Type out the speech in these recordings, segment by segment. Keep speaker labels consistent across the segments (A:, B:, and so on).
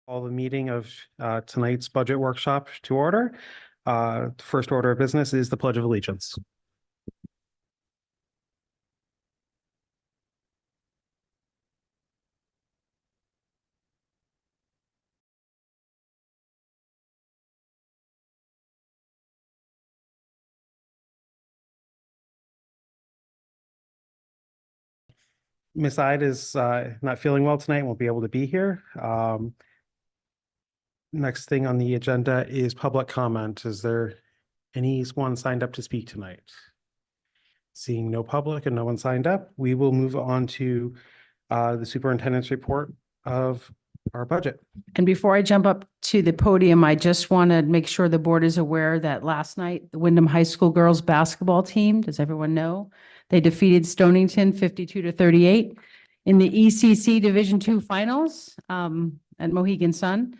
A: Call the meeting of tonight's budget workshop to order. First order of business is the Pledge of Allegiance. Miss Ide is not feeling well tonight, won't be able to be here. Next thing on the agenda is public comment. Is there anyone signed up to speak tonight? Seeing no public and no one signed up, we will move on to the superintendent's report of our budget.
B: And before I jump up to the podium, I just want to make sure the board is aware that last night, the Wyndham High School girls basketball team, does everyone know? They defeated Stonington 52-38 in the ECC Division II Finals at Mohegan Sun.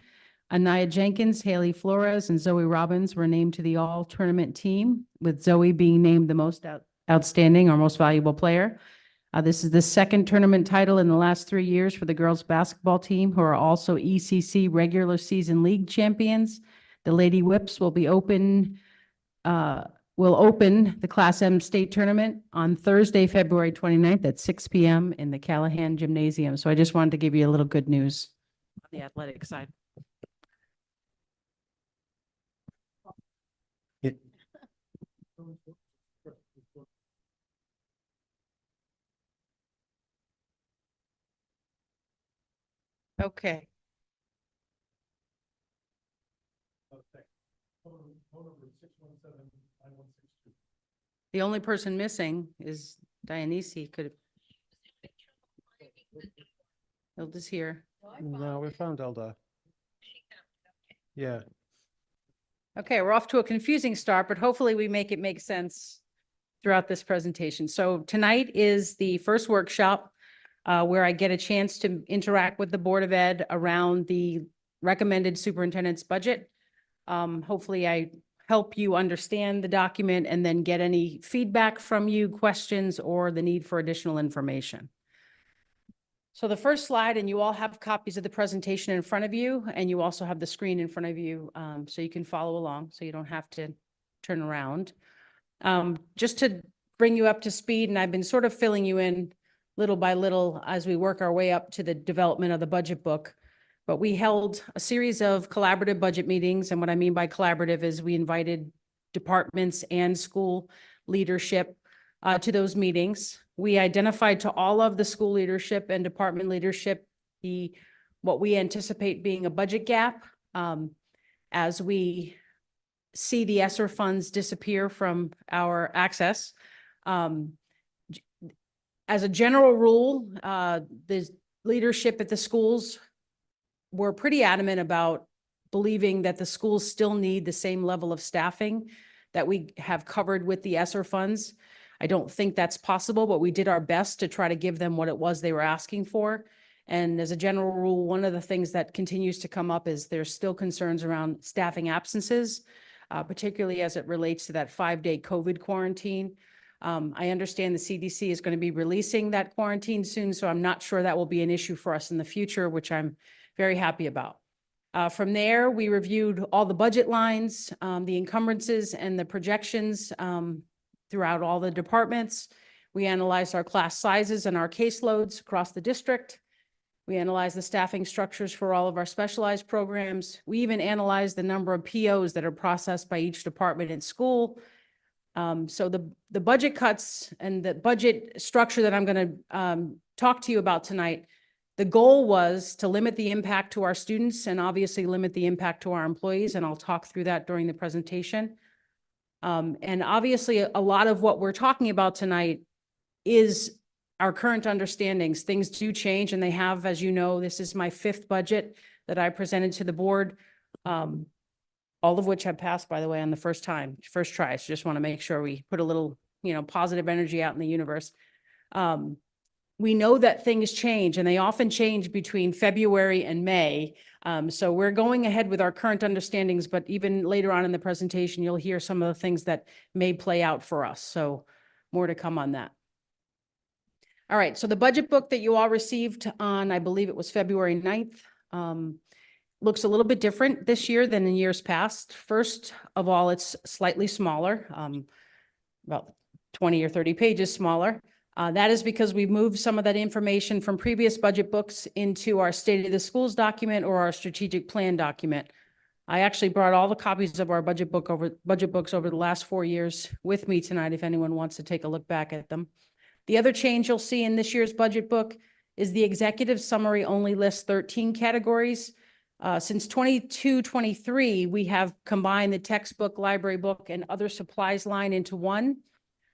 B: Anaya Jenkins, Haley Flores, and Zoe Robbins were named to the all-tournament team, with Zoe being named the most outstanding or most valuable player. This is the second tournament title in the last 3 years for the girls basketball team, who are also ECC regular season league champions. The Lady Whips will open the Class M state tournament on Thursday, February 29th at 6 p.m. in the Callahan Gymnasium. So I just wanted to give you a little good news on the athletic side. Okay. The only person missing is Dionysi. Could Hilda's here.
A: No, we found Elda. Yeah.
B: Okay, we're off to a confusing start, but hopefully we make it make sense throughout this presentation. So tonight is the first workshop where I get a chance to interact with the Board of Ed around the recommended superintendent's budget. Hopefully I help you understand the document and then get any feedback from you, questions, or the need for additional information. So the first slide, and you all have copies of the presentation in front of you, and you also have the screen in front of you, so you can follow along, so you don't have to turn around. Just to bring you up to speed, and I've been sort of filling you in little by little as we work our way up to the development of the budget book. But we held a series of collaborative budget meetings. And what I mean by collaborative is we invited departments and school leadership to those meetings. We identified to all of the school leadership and department leadership what we anticipate being a budget gap as we see the ESSER funds disappear from our access. As a general rule, the leadership at the schools were pretty adamant about believing that the schools still need the same level of staffing that we have covered with the ESSER funds. I don't think that's possible, but we did our best to try to give them what it was they were asking for. And as a general rule, one of the things that continues to come up is there's still concerns around staffing absences, particularly as it relates to that 5-day COVID quarantine. I understand the CDC is going to be releasing that quarantine soon, so I'm not sure that will be an issue for us in the future, which I'm very happy about. From there, we reviewed all the budget lines, the encumbrances and the projections throughout all the departments. We analyzed our class sizes and our caseloads across the district. We analyzed the staffing structures for all of our specialized programs. We even analyzed the number of POs that are processed by each department in school. So the budget cuts and the budget structure that I'm going to talk to you about tonight, the goal was to limit the impact to our students and obviously limit the impact to our employees. And I'll talk through that during the presentation. And obviously a lot of what we're talking about tonight is our current understandings. Things do change, and they have, as you know. This is my 5th budget that I presented to the board. All of which have passed, by the way, on the first try. So just want to make sure we put a little, positive energy out in the universe. We know that things change, and they often change between February and May. So we're going ahead with our current understandings, but even later on in the presentation, you'll hear some of the things that may play out for us. So more to come on that. All right, so the budget book that you all received on, I believe it was February 9th, looks a little bit different this year than in years past. First of all, it's slightly smaller, about 20 or 30 pages smaller. That is because we've moved some of that information from previous budget books into our State of the Schools document or our strategic plan document. I actually brought all the copies of our budget books over the last 4 years with me tonight, if anyone wants to take a look back at them. The other change you'll see in this year's budget book is the executive summary only lists 13 categories. Since 22-23, we have combined the textbook, library book, and other supplies line into one.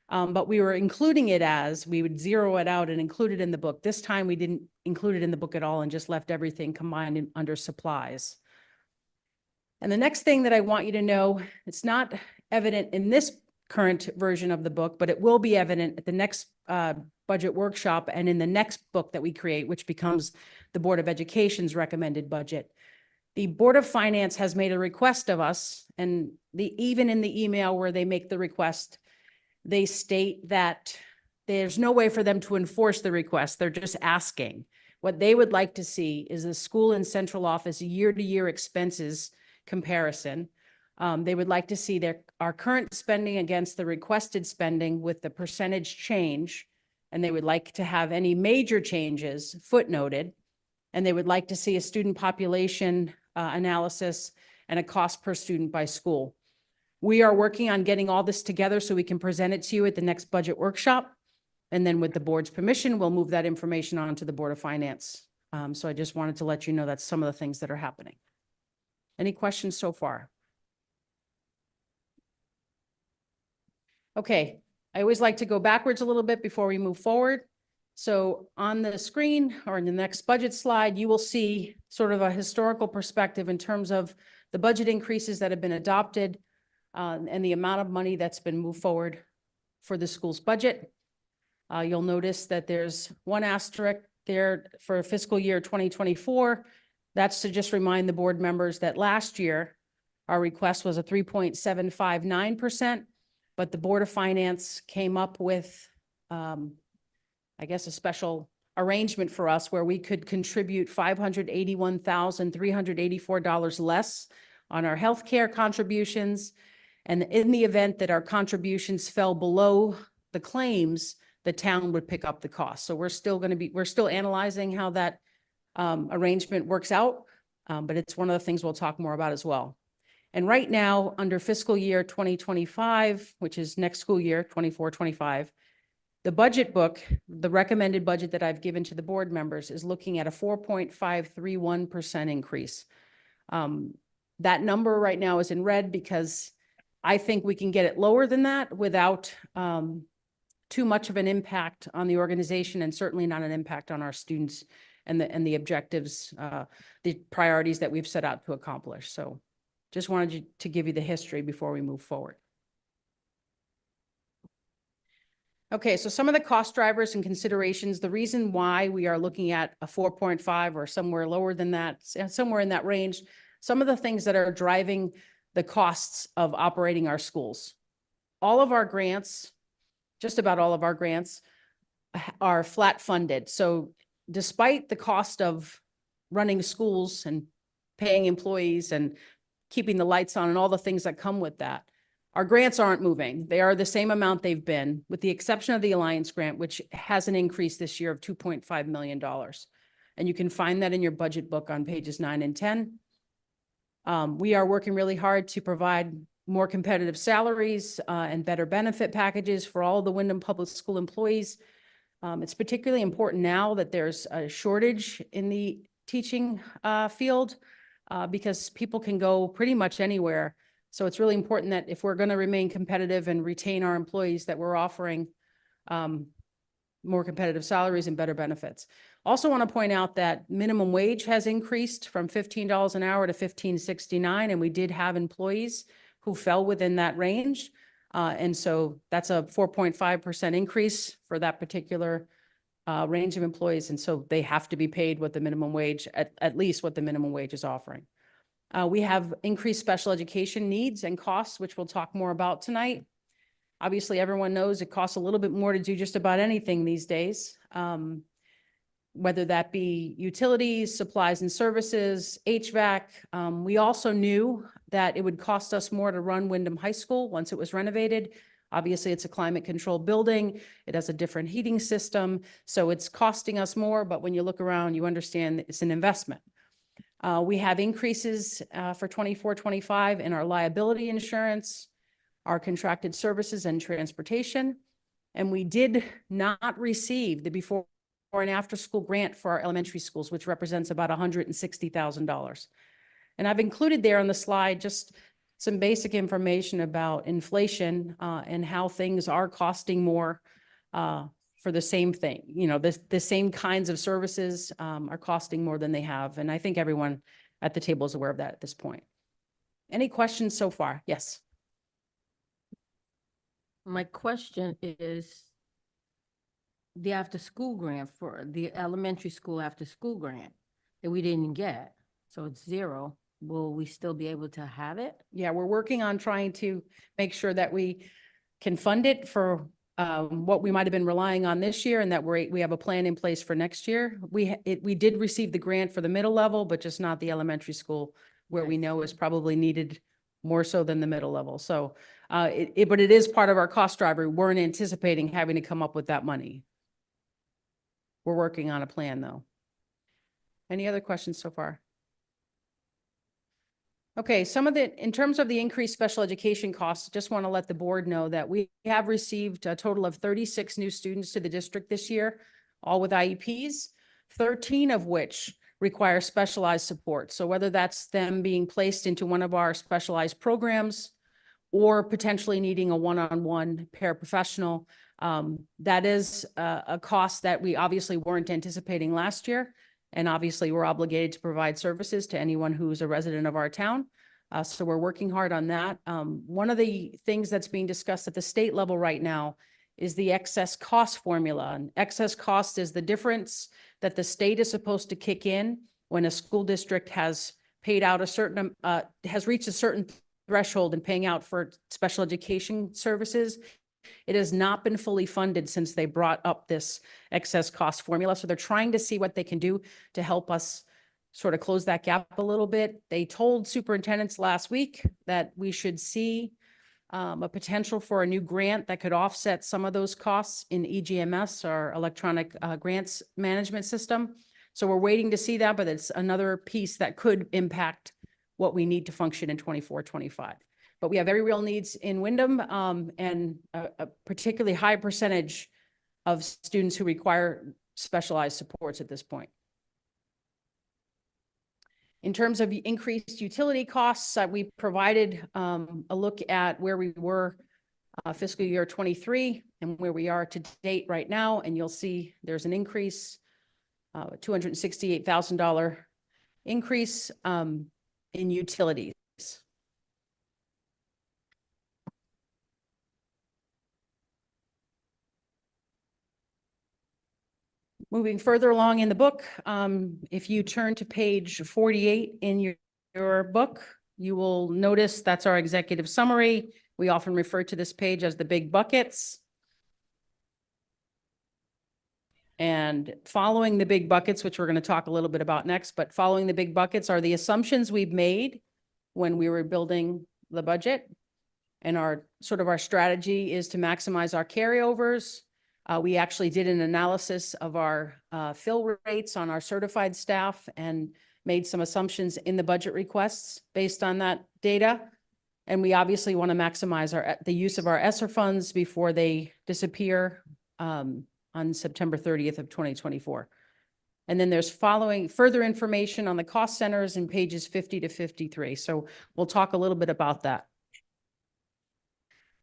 B: But we were including it as, we would zero it out and include it in the book. This time we didn't include it in the book at all and just left everything combined under supplies. And the next thing that I want you to know, it's not evident in this current version of the book, but it will be evident at the next budget workshop and in the next book that we create, which becomes the Board of Education's recommended budget. The Board of Finance has made a request of us, and even in the email where they make the request, they state that there's no way for them to enforce the request. They're just asking. What they would like to see is the school and central office year-to-year expenses comparison. They would like to see our current spending against the requested spending with the percentage change, and they would like to have any major changes footnoted, and they would like to see a student population analysis and a cost per student by school. We are working on getting all this together so we can present it to you at the next budget workshop. And then with the board's permission, we'll move that information on to the Board of Finance. So I just wanted to let you know that's some of the things that are happening. Any questions so far? Okay, I always like to go backwards a little bit before we move forward. So on the screen or in the next budget slide, you will see sort of a historical perspective in terms of the budget increases that have been adopted and the amount of money that's been moved forward for the school's budget. You'll notice that there's one asterisk there for fiscal year 2024. That's to just remind the board members that last year, our request was a 3.759%, but the Board of Finance came up with, I guess, a special arrangement for us where we could contribute $581,384 less on our healthcare contributions. And in the event that our contributions fell below the claims, the town would pick up the cost. So we're still analyzing how that arrangement works out, but it's one of the things we'll talk more about as well. And right now, under fiscal year 2025, which is next school year, 24-25, the budget book, the recommended budget that I've given to the board members is looking at a 4.531% increase. That number right now is in red because I think we can get it lower than that without too much of an impact on the organization and certainly not an impact on our students and the objectives, the priorities that we've set out to accomplish. So just wanted to give you the history before we move forward. Okay, so some of the cost drivers and considerations, the reason why we are looking at a 4.5 or somewhere lower than that, somewhere in that range, some of the things that are driving the costs of operating our schools. All of our grants, just about all of our grants, are flat funded. So despite the cost of running schools and paying employees and keeping the lights on and all the things that come with that, our grants aren't moving. They are the same amount they've been, with the exception of the Alliance grant, which has an increase this year of $2.5 million. And you can find that in your budget book on pages 9 and 10. We are working really hard to provide more competitive salaries and better benefit packages for all the Windham Public School employees. It's particularly important now that there's a shortage in the teaching field because people can go pretty much anywhere. So it's really important that if we're going to remain competitive and retain our employees, that we're offering more competitive salaries and better benefits. Also want to point out that minimum wage has increased from $15 an hour to $15.69, and we did have employees who fell within that range. And so that's a 4.5% increase for that particular range of employees. And so they have to be paid what the minimum wage, at least what the minimum wage is offering. We have increased special education needs and costs, which we'll talk more about tonight. Obviously, everyone knows it costs a little bit more to do just about anything these days. whether that be utilities, supplies and services, HVAC. We also knew that it would cost us more to run Wyndham High School once it was renovated. Obviously, it's a climate controlled building. It has a different heating system, so it's costing us more, but when you look around, you understand it's an investment. We have increases for 24-25 in our liability insurance, our contracted services and transportation. And we did not receive the before and after school grant for our elementary schools, which represents about $160,000. And I've included there on the slide just some basic information about inflation and how things are costing more for the same thing. You know, the same kinds of services are costing more than they have. And I think everyone at the table is aware of that at this point. Any questions so far? Yes.
C: My question is the after-school grant for the elementary school after-school grant that we didn't get. So it's zero. Will we still be able to have it?
B: Yeah, we're working on trying to make sure that we can fund it for what we might have been relying on this year, and that we have a plan in place for next year. We did receive the grant for the middle level, but just not the elementary school, where we know is probably needed more so than the middle level. So, but it is part of our cost driver. We weren't anticipating having to come up with that money. We're working on a plan, though. Any other questions so far? Okay, in terms of the increased special education costs, just want to let the board know that we have received a total of 36 new students to the district this year, all with IEPs, 13 of which require specialized support. So whether that's them being placed into one of our specialized programs or potentially needing a one-on-one paraprofessional, that is a cost that we obviously weren't anticipating last year. And obviously we're obligated to provide services to anyone who's a resident of our town. So we're working hard on that. One of the things that's being discussed at the state level right now is the excess cost formula. And excess cost is the difference that the state is supposed to kick in when a school district has paid out a certain, has reached a certain threshold in paying out for special education services. It has not been fully funded since they brought up this excess cost formula. So they're trying to see what they can do to help us sort of close that gap a little bit. They told superintendents last week that we should see a potential for a new grant that could offset some of those costs in EGMS, our electronic grants management system. So we're waiting to see that, but it's another piece that could impact what we need to function in 24-25. But we have very real needs in Wyndham and a particularly high percentage of students who require specialized supports at this point. In terms of the increased utility costs, we provided a look at where we were fiscal year 23 and where we are to date right now. And you'll see there's an increase, $268,000 increase in utilities. Moving further along in the book, if you turn to page 48 in your book, you will notice that's our executive summary. We often refer to this page as the big buckets. And following the big buckets, which we're going to talk a little bit about next, but following the big buckets are the assumptions we've made when we were building the budget. And our strategy is to maximize our carryovers. We actually did an analysis of our fill rates on our certified staff and made some assumptions in the budget requests based on that data. And we obviously want to maximize the use of our ESSER funds before they disappear on September 30th of 2024. And then there's further information on the cost centers in pages 50 to 53. So we'll talk a little bit about that.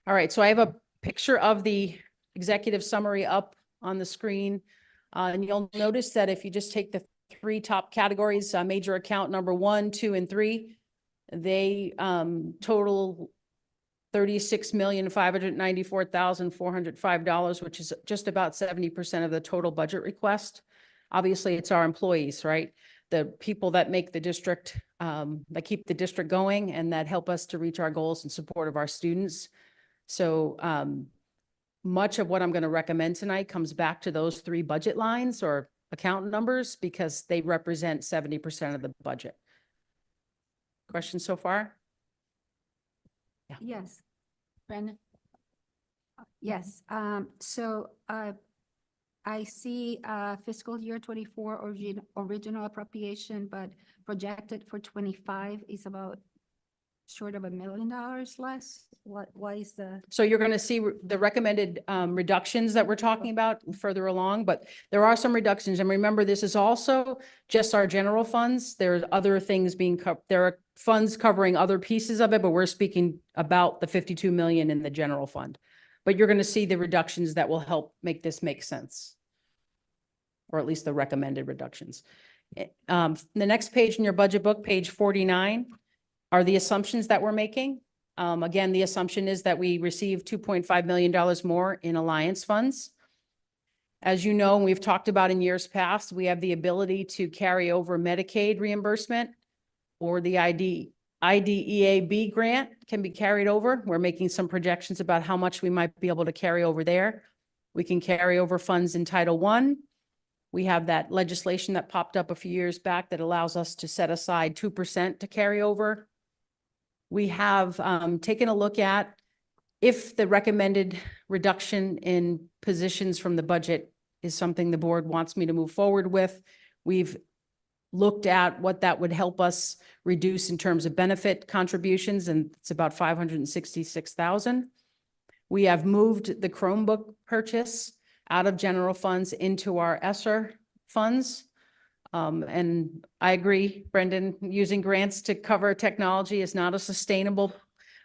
B: All right, so I have a picture of the executive summary up on the screen. And you'll notice that if you just take the three top categories, major account number 1, 2, and 3, they total $36,594,405, which is just about 70% of the total budget request. Obviously, it's our employees, right? The people that make the district, that keep the district going and that help us to reach our goals in support of our students. So much of what I'm going to recommend tonight comes back to those three budget lines or account numbers because they represent 70% of the budget. Questions so far?
D: Yes. Brandon? Yes, I see fiscal year 24 original appropriation, but projected for 25 is about short of $1 million less. Why is the?
B: So you're going to see the recommended reductions that we're talking about further along, but there are some reductions. And remember, this is also just our general funds. There's other things being there are funds covering other pieces of it, but we're speaking about the 52 million in the general fund. But you're going to see the reductions that will help make this make sense, or at least the recommended reductions. The next page in your budget book, page 49, are the assumptions that we're making. Again, the assumption is that we receive $2.5 million more in alliance funds. As you know, and we've talked about in years past, we have the ability to carry over Medicaid reimbursement or the IDEAB grant can be carried over. We're making some projections about how much we might be able to carry over there. We can carry over funds in Title I. We have that legislation that popped up a few years back that allows us to set aside 2% to carry over. We have taken a look at if the recommended reduction in positions from the budget is something the board wants me to move forward with. We've looked at what that would help us reduce in terms of benefit contributions, and it's about 566,000. We have moved the Chromebook purchase out of general funds into our ESSER funds. And I agree, Brendan, using grants to cover technology is not a sustainable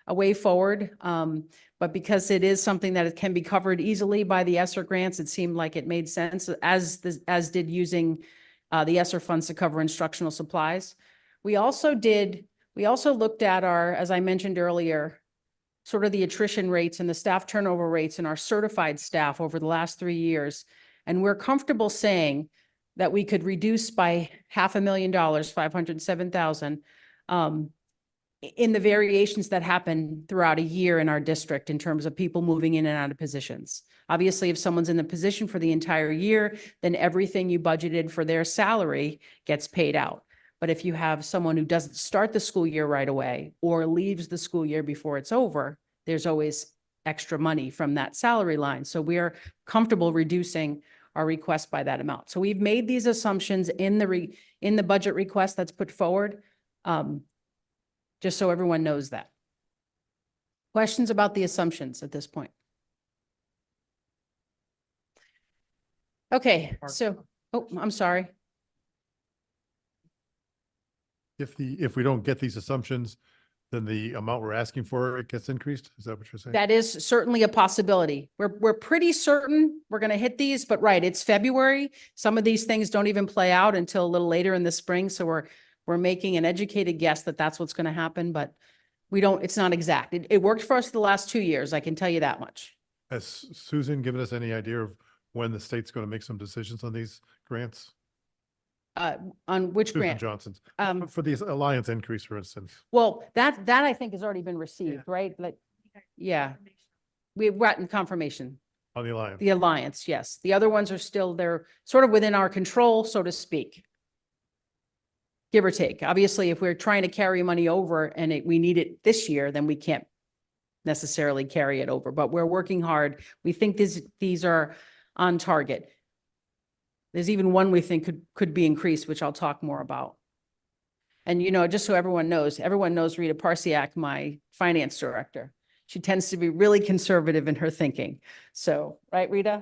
B: way forward. But because it is something that it can be covered easily by the ESSER grants, it seemed like it made sense, as did using the ESSER funds to cover instructional supplies. We also looked at our, as I mentioned earlier, sort of the attrition rates and the staff turnover rates in our certified staff over the last 3 years. And we're comfortable saying that we could reduce by $500,000, 507,000, in the variations that happen throughout a year in our district in terms of people moving in and out of positions. Obviously, if someone's in the position for the entire year, then everything you budgeted for their salary gets paid out. But if you have someone who doesn't start the school year right away or leaves the school year before it's over, there's always extra money from that salary line. So we're comfortable reducing our request by that amount. So we've made these assumptions in the budget request that's put forward, just so everyone knows that. Questions about the assumptions at this point? Okay, so, oh, I'm sorry.
E: If we don't get these assumptions, then the amount we're asking for, it gets increased? Is that what you're saying?
B: That is certainly a possibility. We're pretty certain we're going to hit these, but right, it's February. Some of these things don't even play out until a little later in the spring. So we're making an educated guess that that's what's going to happen, but it's not exact. It worked for us the last 2 years. I can tell you that much.
E: Has Susan given us any idea of when the state's going to make some decisions on these grants?
B: On which
E: Susan
B: grant?
E: Johnson's, for the Alliance increase, for instance.
B: Well, that I think has already been received, right? Like, yeah, we've gotten confirmation.
E: On the Alliance.
B: The Alliance, yes. The other ones are still, they're sort of within our control, so to speak. Give or take. Obviously, if we're trying to carry money over and we need it this year, then we can't necessarily carry it over, but we're working hard. We think these are on target. There's even one we think could be increased, which I'll talk more about. And, you know, just so everyone knows Rita Parsiak, my finance director. She tends to be really conservative in her thinking. So, right, Rita?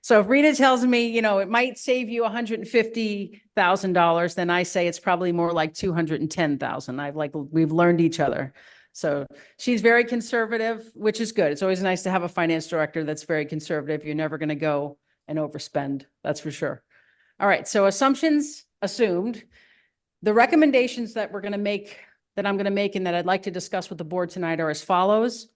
B: So if Rita tells me, you know, it might save you $150,000, then I say it's probably more like 210,000. We've learned each other. So she's very conservative, which is good. It's always nice to have a finance director that's very conservative. You're never going to go and overspend, that's for sure. All right, so assumptions assumed. The recommendations that I'm going to make and that I'd like to discuss with the board tonight are as follows.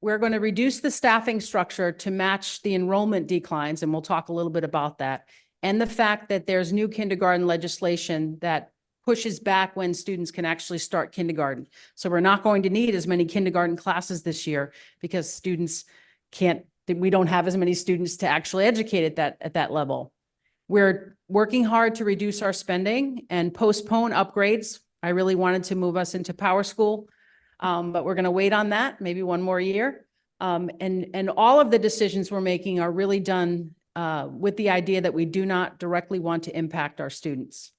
B: We're going to reduce the staffing structure to match the enrollment declines, and we'll talk a little bit about that. And the fact that there's new kindergarten legislation that pushes back when students can actually start kindergarten. So we're not going to need as many kindergarten classes this year because we don't have as many students to actually educate at that level. We're working hard to reduce our spending and postpone upgrades. I really wanted to move us into Power School, but we're going to wait on that, maybe one more year. And all of the decisions we're making are really done with the idea that we do not directly want to impact our students.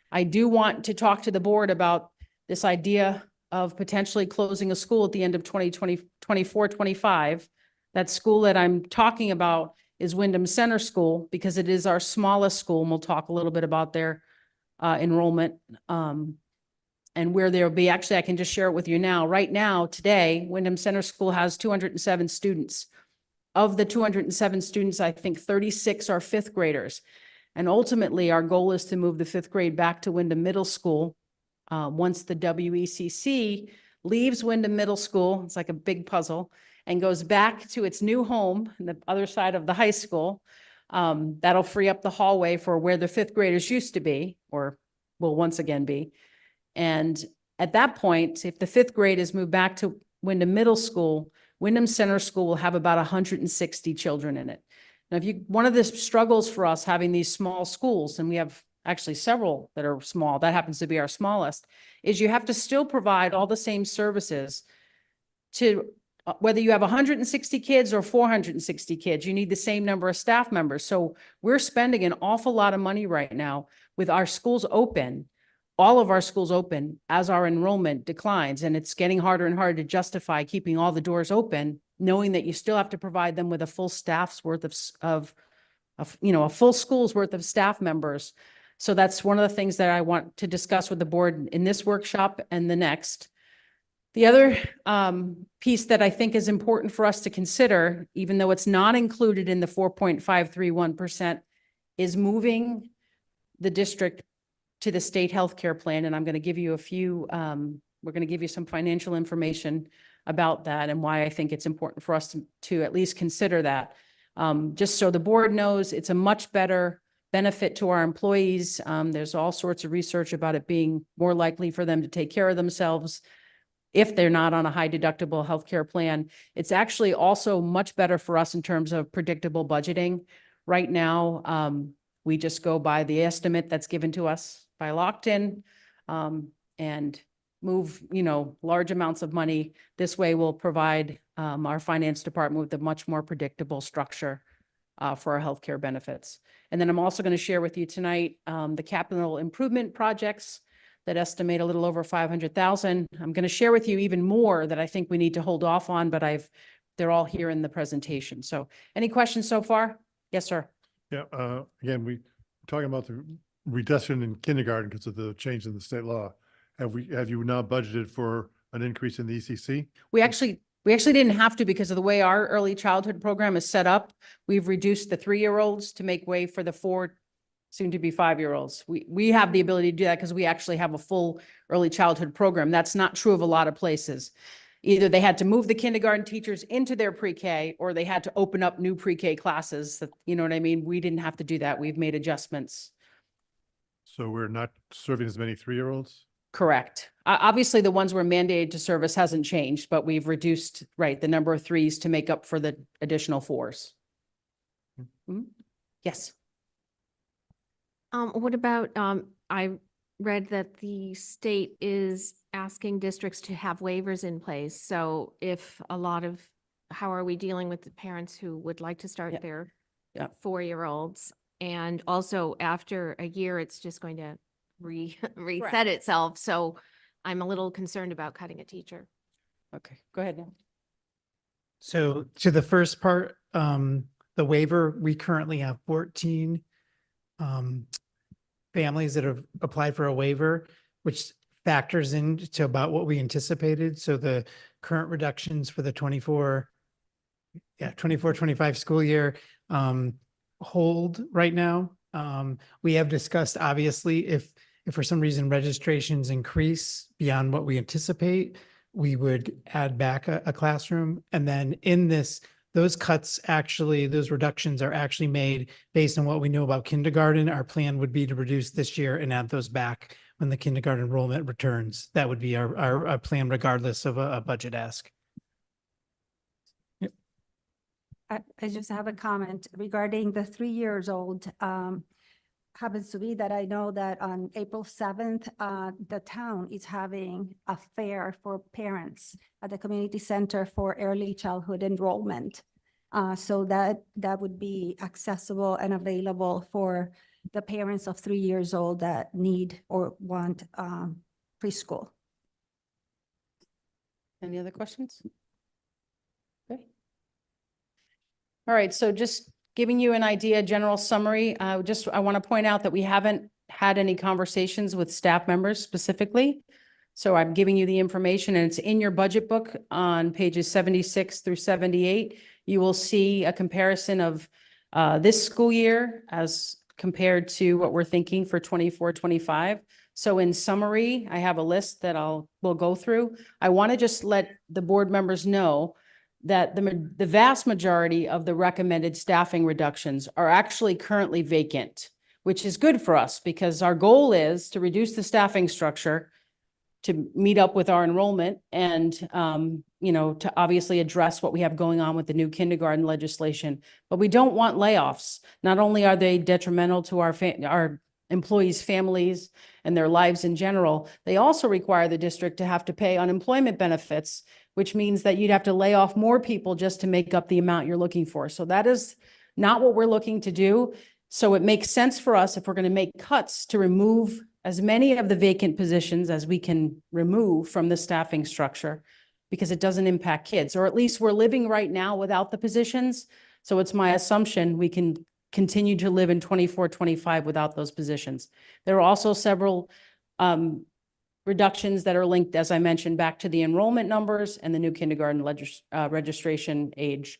B: I do want to talk to the board about this idea of potentially closing a school at the end of 2024-25. That school that I'm talking about is Wyndham Center School, because it is our smallest school, and we'll talk a little bit about their enrollment and where there'll be. Actually, I can just share it with you now. Right now, today, Wyndham Center School has 207 students. Of the 207 students, I think 36 are fifth graders. And ultimately, our goal is to move the fifth grade back to Wyndham Middle School. Once the WECC leaves Wyndham Middle School, it's like a big puzzle, and goes back to its new home on the other side of the high school. That'll free up the hallway for where the fifth graders used to be, or will once again be. And at that point, if the fifth grade is moved back to Wyndham Middle School, Wyndham Center School will have about 160 children in it. Now, one of the struggles for us having these small schools, and we have actually several that are small, that happens to be our smallest, is you have to still provide all the same services to whether you have 160 kids or 460 kids, you need the same number of staff members. So we're spending an awful lot of money right now with our schools open, all of our schools open, as our enrollment declines. And it's getting harder and harder to justify keeping all the doors open, knowing that you still have to provide them with a full staff's worth of a full school's worth of staff members. So that's one of the things that I want to discuss with the board in this workshop and the next. The other piece that I think is important for us to consider, even though it's not included in the 4.531%, is moving the district to the state healthcare plan. And I'm going to give you we're going to give you some financial information about that and why I think it's important for us to at least consider that. Just so the board knows, it's a much better benefit to our employees. There's all sorts of research about it being more likely for them to take care of themselves if they're not on a high deductible healthcare plan. It's actually also much better for us in terms of predictable budgeting. Right now, we just go by the estimate that's given to us by Lockton and move, large amounts of money. This way we'll provide our finance department with a much more predictable structure for our healthcare benefits. And then I'm also going to share with you tonight the capital improvement projects that estimate a little over 500,000. I'm going to share with you even more that I think we need to hold off on, but they're all here in the presentation. So any questions so far? Yes, sir.
E: Yeah, again, we're talking about the reduction in kindergarten because of the change in the state law. Have you now budgeted for an increase in the ECC?
B: We actually didn't have to because of the way our early childhood program is set up. We've reduced the 3-year-olds to make way for the 4, soon to be 5-year-olds. We have the ability to do that because we actually have a full early childhood program. That's not true of a lot of places. Either they had to move the kindergarten teachers into their pre-K or they had to open up new pre-K classes. That, you know what I mean? We didn't have to do that. We've made adjustments.
E: So we're not serving as many 3-year-olds?
B: Correct. Obviously, the ones we're mandated to service hasn't changed, but we've reduced, the number of 3s to make up for the additional 4s. Mm-hmm. Yes.
F: What about, I read that the state is asking districts to have waivers in place. So if how are we dealing with the parents who would like to start their 4-year-olds? And also after a year, it's just going to reset itself. So I'm a little concerned about cutting a teacher.
B: Okay, go ahead now.
G: So to the first part, the waiver, we currently have 14 families that have applied for a waiver, which factors into about what we anticipated. So the current reductions for the 24-25 school year hold right now. We have discussed, obviously, if for some reason registrations increase beyond what we anticipate, we would add back a classroom. And then in this, those reductions are actually made based on what we know about kindergarten. Our plan would be to reduce this year and add those back when the kindergarten enrollment returns. That would be our plan regardless of a budget ask.
D: I just have a comment regarding the 3 years old. Happens to be that I know that on April 7th, the town is having a fair for parents at the community center for early childhood enrollment. So that would be accessible and available for the parents of 3 years old that need or want preschool.
B: Any other questions? Okay. All right, so just giving you an idea, general summary, I want to point out that we haven't had any conversations with staff members specifically. So I'm giving you the information and it's in your budget book on pages 76 through 78. You will see a comparison of this school year as compared to what we're thinking for 24-25. So in summary, I have a list that we'll go through. I want to just let the board members know that the vast majority of the recommended staffing reductions are actually currently vacant, which is good for us because our goal is to reduce the staffing structure to meet up with our enrollment and, to obviously address what we have going on with the new kindergarten legislation. But we don't want layoffs. Not only are they detrimental to our employees' families and their lives in general, they also require the district to have to pay unemployment benefits, which means that you'd have to lay off more people just to make up the amount you're looking for. So that is not what we're looking to do. So it makes sense for us if we're going to make cuts to remove as many of the vacant positions as we can remove from the staffing structure because it doesn't impact kids, or at least we're living right now without the positions. So it's my assumption we can continue to live in 24-25 without those positions. There are also several reductions that are linked, as I mentioned, back to the enrollment numbers and the new kindergarten registration age.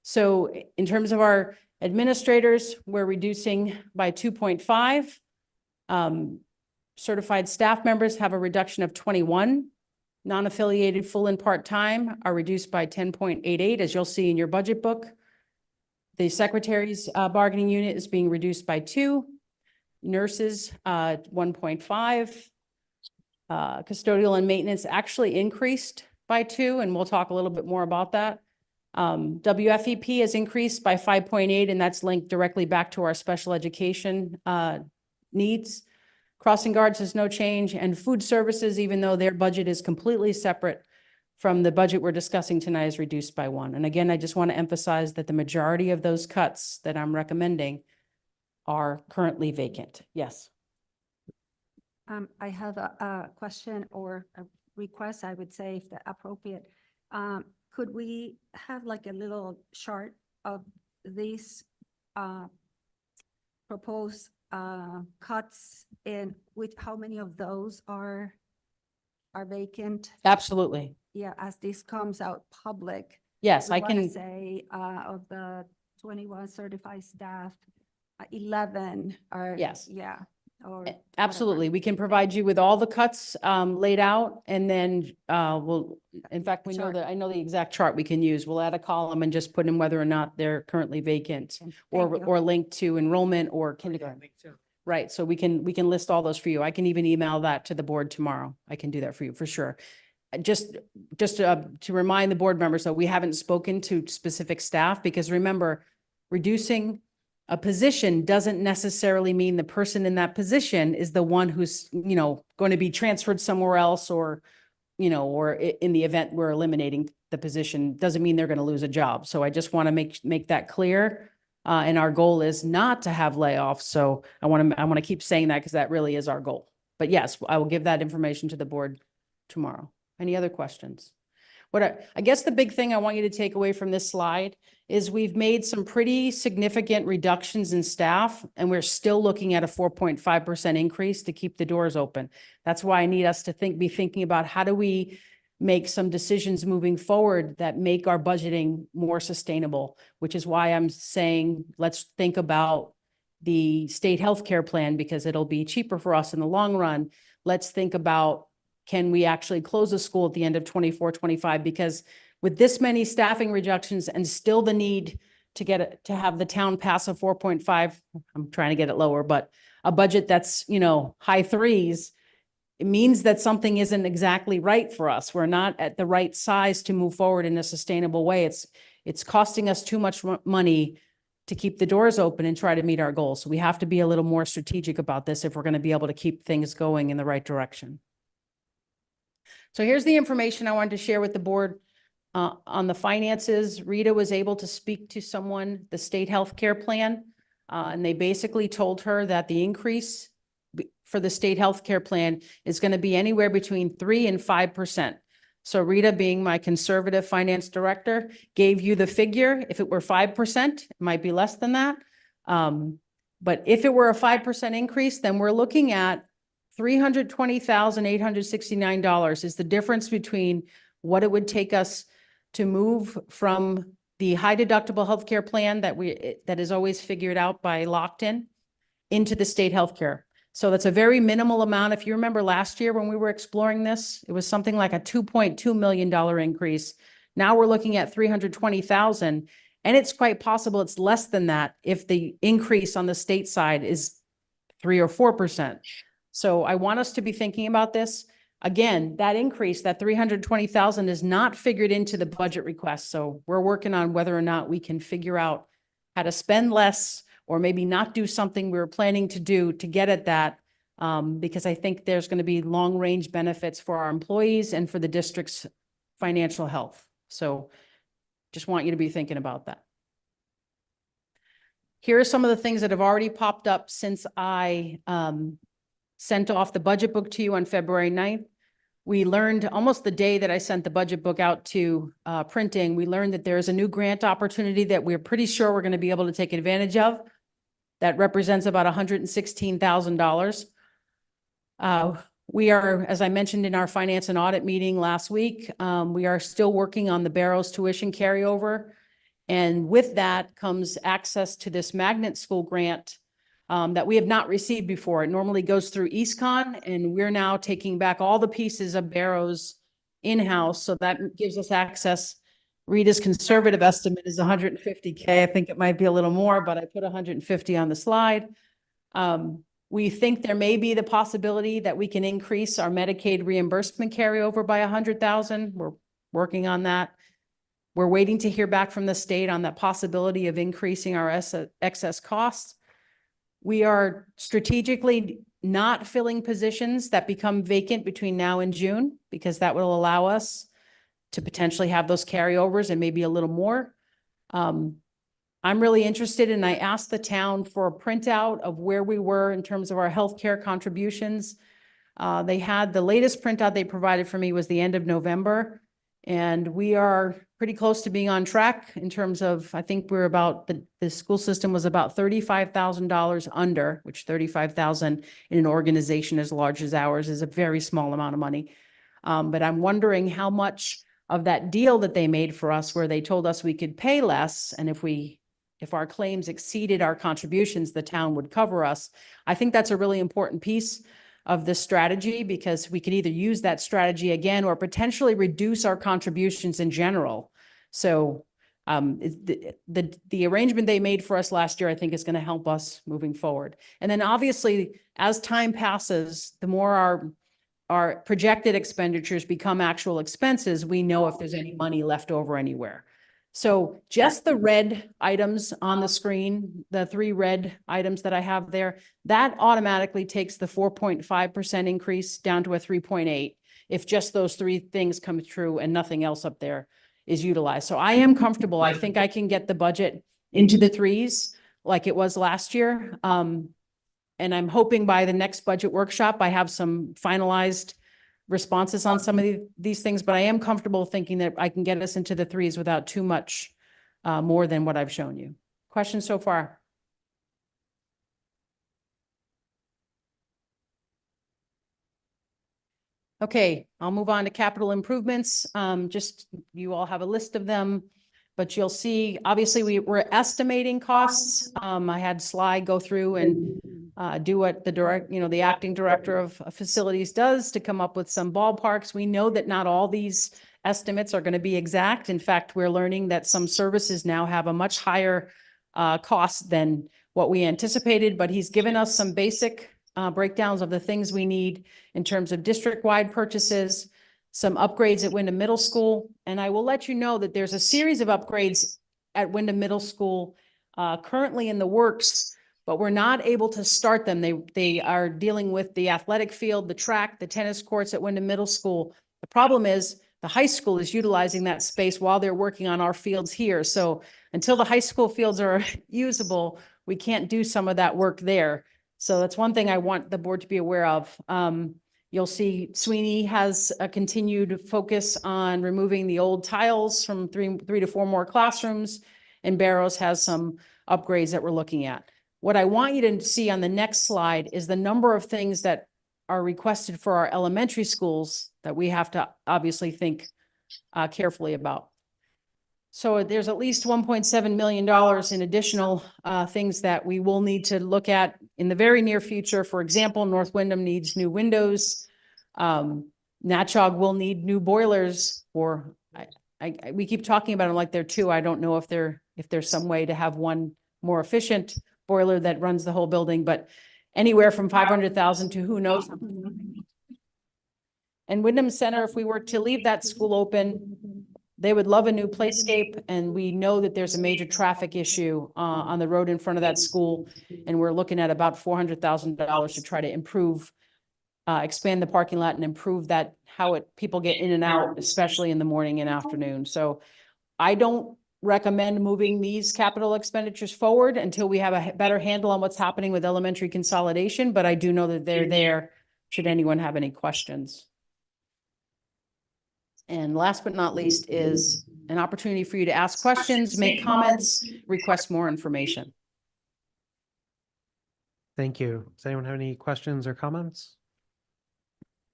B: So in terms of our administrators, we're reducing by 2.5. Certified staff members have a reduction of 21. Non-affiliated full and part-time are reduced by 10.88, as you'll see in your budget book. The secretary's bargaining unit is being reduced by 2. Nurses, 1.5. Custodial and maintenance actually increased by 2, and we'll talk a little bit more about that. WFEP has increased by 5.8, and that's linked directly back to our special education needs. Crossing guards has no change, and food services, even though their budget is completely separate from the budget we're discussing tonight, is reduced by 1. And again, I just want to emphasize that the majority of those cuts that I'm recommending are currently vacant. Yes.
D: I have a question or a request, I would say, if appropriate. Could we have like a little chart of these proposed cuts and with how many of those are vacant?
B: Absolutely.
D: Yeah, as this comes out public.
B: Yes,
D: we
B: I
D: wanna
B: can.
D: say of the 21 certified staff, 11 are.
B: Yes.
D: Yeah. Or
B: Absolutely. We can provide you with all the cuts laid out, and then in fact, we know
D: Chart.
B: that, I know the exact chart we can use. We'll add a column and just put in whether or not they're currently vacant
D: Thank you.
B: or linked to enrollment or kindergarten. Right. So we can list all those for you. I can even email that to the board tomorrow. I can do that for you for sure. Just to remind the board members, though, we haven't spoken to specific staff because remember, reducing a position doesn't necessarily mean the person in that position is the one who's, going to be transferred somewhere else or in the event we're eliminating the position, doesn't mean they're going to lose a job. So I just want to make that clear. And our goal is not to have layoffs. So I want to keep saying that because that really is our goal. But yes, I will give that information to the board tomorrow. Any other questions? I guess the big thing I want you to take away from this slide is we've made some pretty significant reductions in staff, and we're still looking at a 4.5% increase to keep the doors open. That's why I need us to be thinking about how do we make some decisions moving forward that make our budgeting more sustainable, which is why I'm saying, let's think about the state healthcare plan because it'll be cheaper for us in the long run. Let's think about, can we actually close a school at the end of 24-25? Because with this many staffing reductions and still the need to have the town pass a 4.5, I'm trying to get it lower, but a budget that's, high 3s, it means that something isn't exactly right for us. We're not at the right size to move forward in a sustainable way. it's costing us too much money to keep the doors open and try to meet our goals. So we have to be a little more strategic about this if we're going to be able to keep things going in the right direction. So here's the information I wanted to share with the board on the finances. Rita was able to speak to someone, the state healthcare plan, and they basically told her that the increase for the state healthcare plan is going to be anywhere between 3 and 5%. So Rita, being my conservative finance director, gave you the figure. If it were 5%, it might be less than that. But if it were a 5% increase, then we're looking at $320,869 is the difference between what it would take us to move from the high deductible healthcare plan that is always figured out by locked in into the state healthcare. So that's a very minimal amount. If you remember last year when we were exploring this, it was something like a $2.2 million increase. Now we're looking at 320,000, and it's quite possible it's less than that if the increase on the state side is 3 or 4%. So I want us to be thinking about this. Again, that increase, that 320,000 is not figured into the budget request. So we're working on whether or not we can figure out how to spend less or maybe not do something we were planning to do to get at that, because I think there's going to be long-range benefits for our employees and for the district's financial health. So just want you to be thinking about that. Here are some of the things that have already popped up since I sent off the budget book to you on February 9th. We learned almost the day that I sent the budget book out to printing, we learned that there is a new grant opportunity that we're pretty sure we're going to be able to take advantage of. That represents about $116,000. We are, as I mentioned in our finance and audit meeting last week, we are still working on the Barrows tuition carryover. And with that comes access to this magnet school grant that we have not received before. It normally goes through EastCon, and we're now taking back all the pieces of Barrows in-house. So that gives us access. Rita's conservative estimate is 150K. I think it might be a little more, but I put 150 on the slide. We think there may be the possibility that we can increase our Medicaid reimbursement carryover by 100,000. We're working on that. We're waiting to hear back from the state on that possibility of increasing our excess costs. We are strategically not filling positions that become vacant between now and June, because that will allow us to potentially have those carryovers and maybe a little more. I'm really interested, and I asked the town for a printout of where we were in terms of our healthcare contributions. They had the latest printout they provided for me was the end of November, and we are pretty close to being on track in terms of, I think we're about, the school system was about $35,000 under, which 35,000 in an organization as large as ours is a very small amount of money. But I'm wondering how much of that deal that they made for us, where they told us we could pay less, and if our claims exceeded our contributions, the town would cover us. I think that's a really important piece of this strategy, because we could either use that strategy again or potentially reduce our contributions in general. So the arrangement they made for us last year, I think, is going to help us moving forward. And then obviously, as time passes, the more our projected expenditures become actual expenses, we know if there's any money left over anywhere. So just the red items on the screen, the 3 red items that I have there, that automatically takes the 4.5% increase down to a 3.8 if just those 3 things come true and nothing else up there is utilized. So I am comfortable. I think I can get the budget into the 3s like it was last year. And I'm hoping by the next budget workshop, I have some finalized responses on some of these things, but I am comfortable thinking that I can get us into the 3s without too much more than what I've shown you. Questions so far? Okay, I'll move on to capital improvements. Just, you all have a list of them, but you'll see, obviously we're estimating costs. I had Sly go through and do what the acting director of facilities does to come up with some ballparks. We know that not all these estimates are going to be exact. In fact, we're learning that some services now have a much higher cost than what we anticipated, but he's given us some basic breakdowns of the things we need in terms of district-wide purchases, some upgrades at Wyndham Middle School. And I will let you know that there's a series of upgrades at Wyndham Middle School currently in the works, but we're not able to start them. They are dealing with the athletic field, the track, the tennis courts at Wyndham Middle School. The problem is the high school is utilizing that space while they're working on our fields here. So until the high school fields are usable, we can't do some of that work there. So that's one thing I want the board to be aware of. You'll see Sweeney has a continued focus on removing the old tiles from three to four more classrooms, and Barrows has some upgrades that we're looking at. What I want you to see on the next slide is the number of things that are requested for our elementary schools that we have to obviously think carefully about. So there's at least $1.7 million in additional things that we will need to look at in the very near future. For example, North Wyndham needs new windows. Natchog will need new boilers, or we keep talking about them like they're two. I don't know if there's some way to have one more efficient boiler that runs the whole building, but anywhere from 500,000 to who knows. And Wyndham Center, if we were to leave that school open, they would love a new playscape, and we know that there's a major traffic issue on the road in front of that school, and we're looking at about $400,000 to try to improve, expand the parking lot and improve that, people get in and out, especially in the morning and afternoon. So I don't recommend moving these capital expenditures forward until we have a better handle on what's happening with elementary consolidation, but I do know that they're there should anyone have any questions. And last but not least is an opportunity for you to ask questions, make comments, request more information.
A: Thank you. Does anyone have any questions or comments?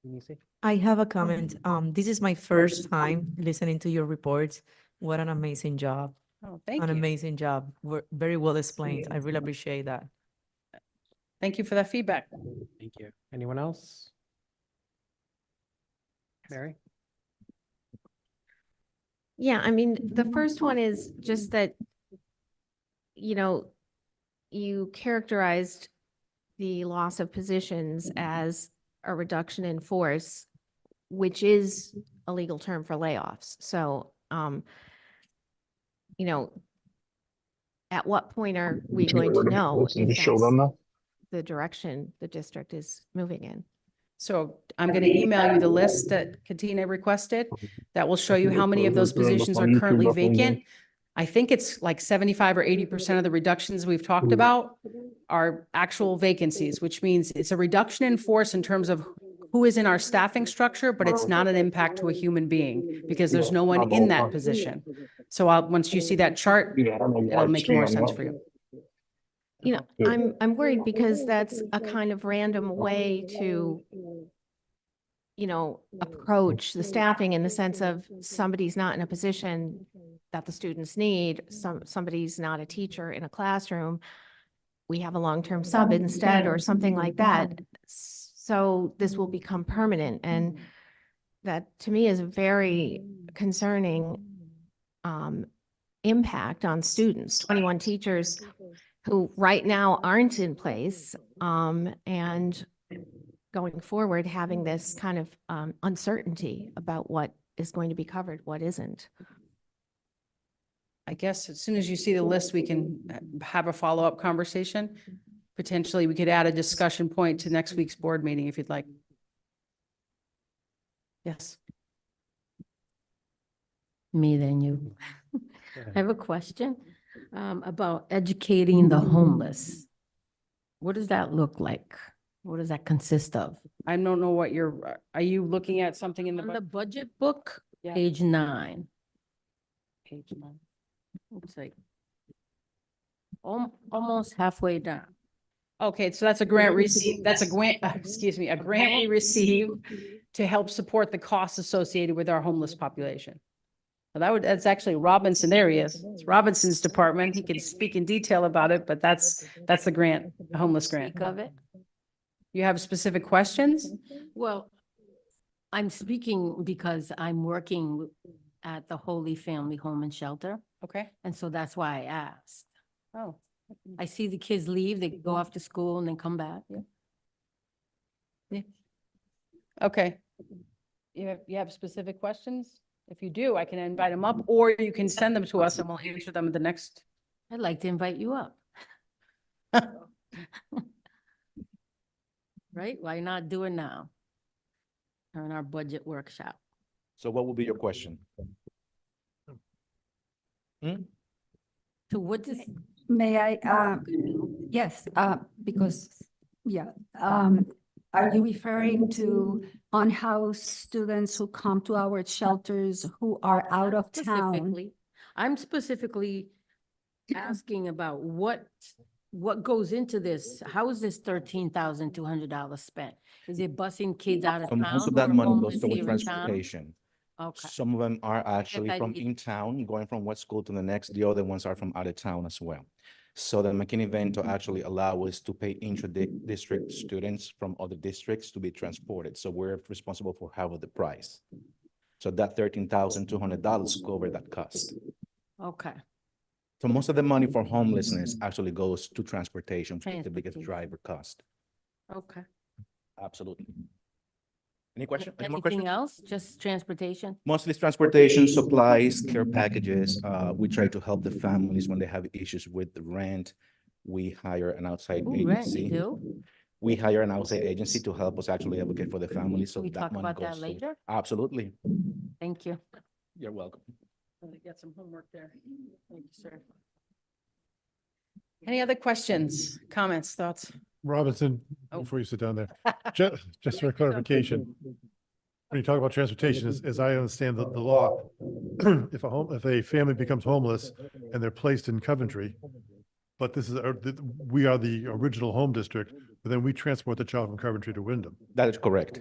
A: Nisi?
H: I have a comment. This is my first time listening to your reports. What an amazing job.
B: Oh, thank
H: An
B: you.
H: amazing job. Very well explained. I really appreciate that.
B: Thank you for that feedback.
A: Thank you. Anyone else? Mary?
F: Yeah, I mean, the first one is just that, you characterized the loss of positions as a reduction in force, which is a legal term for layoffs. So, at what point are we going to know if that's the direction the district is moving in?
B: So I'm going to email you the list that Katina requested that will show you how many of those positions are currently vacant. I think it's like 75 or 80% of the reductions we've talked about are actual vacancies, which means it's a reduction in force in terms of who is in our staffing structure, but it's not an impact to a human being because there's no one in that position. So once you see that chart, it'll make more sense for you.
F: I'm worried because that's a kind of random way to, approach the staffing in the sense of somebody's not in a position that the students need, somebody's not a teacher in a classroom. We have a long-term sub instead or something like that. So this will become permanent. And that to me is a very concerning impact on students, 21 teachers who right now aren't in place, and going forward, having this kind of uncertainty about what is going to be covered, what isn't.
B: I guess as soon as you see the list, we can have a follow-up conversation. Potentially, we could add a discussion point to next week's board meeting if you'd like. Yes.
C: Me than you. I have a question about educating the homeless. What does that look like? What does that consist of?
B: I don't know what are you looking at something in
C: On the
B: the
C: budget book,
B: Yeah.
C: page 9.
B: page?
C: It's like almost halfway down.
B: Okay, so that's a grant received, that's a grant, a grant we received to help support the costs associated with our homeless population. Well, that's actually Robinson, there he is. It's Robinson's department. He can speak in detail about it, but that's the grant, the homeless grant.
C: Speak of it.
B: You have specific questions?
C: Well, I'm speaking because I'm working at the Holy Family Home and Shelter.
B: Okay.
C: And so that's why I asked.
B: Oh,
C: I see the kids leave, they go off to school and then come back.
B: okay. You have specific questions? If you do, I can invite them up, or you can send them to us and we'll answer them at the next.
C: I'd like to invite you up. Right? Why not do it now? On our budget workshop.
I: So what will be your question?
C: So what does,
D: May I, yes, because, yeah, are you referring to on-house students who come to our shelters who are out of town?
C: specifically, I'm specifically asking about what goes into this? How is this $13,200 spent? Is it busing kids out of
I: So
C: town?
I: most of
C: who
I: that
C: are
I: money
C: homeless
I: goes toward
C: here in town?
I: transportation.
C: Okay,
I: Some of them are actually
C: I
I: from
C: need-
I: in town, going from one school to the next. The other ones are from out of town as well. So the McKinney-Vento actually allow us to pay intra-district students from other districts to be transported. So we're responsible for half of the price. So that $13,200 cover that cost.
C: okay.
I: So most of the money for homelessness actually goes to transportation, which is the biggest
C: Transportation.
I: driver cost.
C: Okay.
I: Absolutely. Any question? Any more
C: Anything
I: questions?
C: else? Just transportation?
I: Mostly it's transportation, supplies, care packages. We try to help the families when they have issues with the rent. We hire an outside
C: Ooh, rent, you
I: agency.
C: do?
I: We hire an outside agency to help us actually advocate for the family. So
C: Can we
I: that
C: talk
I: money
C: about that
I: goes to.
C: later?
I: Absolutely.
C: Thank you.
I: You're welcome.
B: Get some homework there. Thank you, sir. Any other questions, comments, thoughts?
E: Robinson,
B: Oh.
E: before you sit down there, just for clarification, when you talk about transportation, as I understand the law, if a family becomes homeless and they're placed in Coventry, but we are the original home district, but then we transport the child from Coventry to Wyndham.
I: That is correct.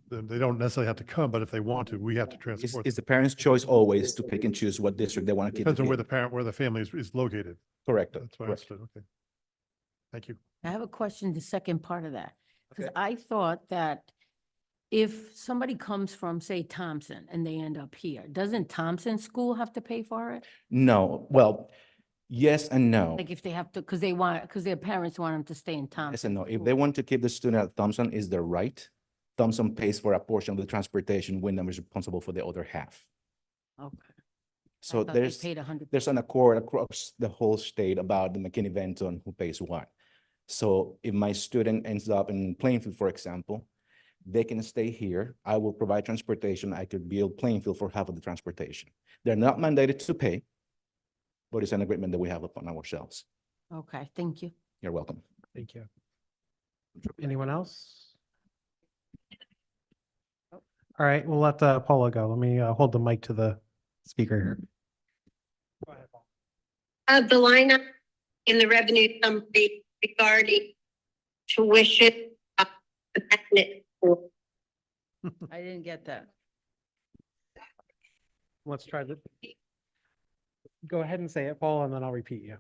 E: Then they don't necessarily have to come, but if they want to, we have to
I: It's,
E: transport.
I: it's the parents' choice always to pick and choose what district they want to keep.
E: Depends
I: the
E: on where
I: kid.
E: where the family is located.
I: Correct.
E: That's what I
I: Correct.
E: understood. Okay. Thank you.
C: I have a question, the second part of that. Because
I: Okay.
C: I thought that if somebody comes from, say, Thompson and they end up here, doesn't Thompson School have to pay for it?
I: No, well, yes and no.
C: Like if they have to, because their parents want them to stay in Thompson.
I: Yes and no. If
C: School.
I: they want to keep the student at Thompson, is their right. Thompson pays for a portion of the transportation. Wyndham is responsible for the other half.
C: Okay.
I: So
C: thought they
I: there's
C: paid 100.
I: there's an accord across the whole state about the McKinney-Vento and who pays what. So if my student ends up in Plainfield, for example, they can stay here. I will provide transportation. I could bill Plainfield for half of the transportation. They're not mandated to pay, but it's an agreement that we have upon ourselves.
C: Okay, thank you.
I: You're welcome.
A: Thank you. Anyone else? All right, we'll let Paula go. Let me hold the mic to the speaker here. Go ahead, Paula.
J: The line item in the revenue summary regarding tuition, the magnet school.
B: I didn't get that.
A: Let's try to. Go ahead and say it, Paul, and then I'll repeat you.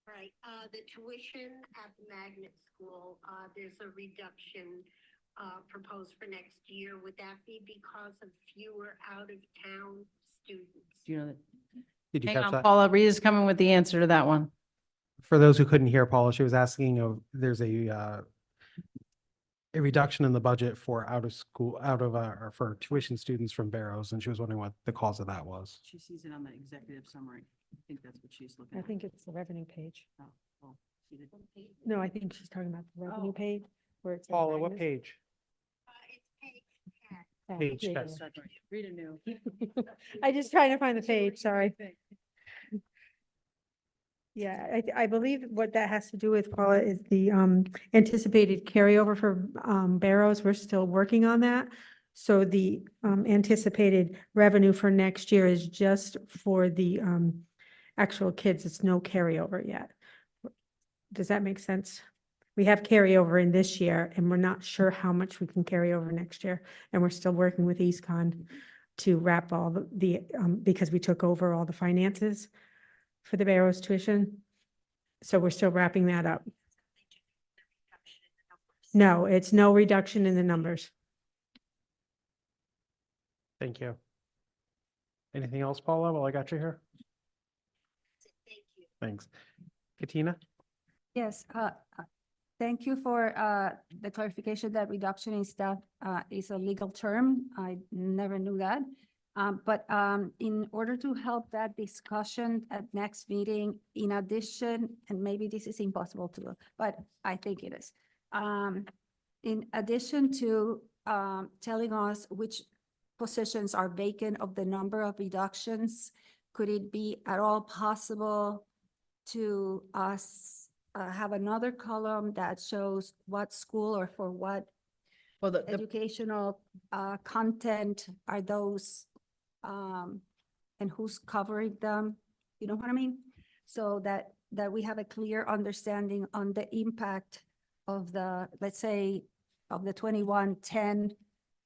J: Right, the tuition at the magnet school, there's a reduction proposed for next year. Would that be because of fewer out-of-town students?
B: Do you know that?
A: Did you
B: Hang
A: catch
B: on,
A: that?
B: Paula, Rita's coming with the answer to that one.
A: For those who couldn't hear, Paula, she was asking of, there's a reduction in the budget for or for tuition students from Barrows, and she was wondering what the cause of that was.
B: She sees it on the executive summary. I think that's what she's looking
K: I
B: at.
K: think it's the revenue page.
B: Oh, well, she did-
K: No, I think she's talking about the revenue
B: Oh.
K: page where it's.
A: Paula, what page?
J: It's page 10.
A: Page 10.
B: Rita knew.
K: I just trying to find the page, sorry. Yeah, I believe what that has to do with, Paula, is the anticipated carryover for Barrows. We're still working on that. So the anticipated revenue for next year is just for the actual kids. It's no carryover yet. Does that make sense? We have carryover in this year and we're not sure how much we can carry over next year. And we're still working with EastCon to wrap all the because we took over all the finances for the Barrows tuition. So we're still wrapping that up. No, it's no reduction in the numbers.
A: Thank you. Anything else, Paula, while I got you here?
J: Thank you.
A: Thanks. Katina?
D: Yes, thank you for the clarification that reduction in staff is a legal term. I never knew that. But in order to help that discussion at next meeting, in addition, and maybe this is impossible to do, but I think it is. In addition to telling us which positions are vacant of the number of reductions, could it be at all possible to have another column that shows what school or for what
B: Well, the,
D: educational content are those, and who's covering them? You know what I mean? So that we have a clear understanding on the impact of the, let's say, of the 21, 10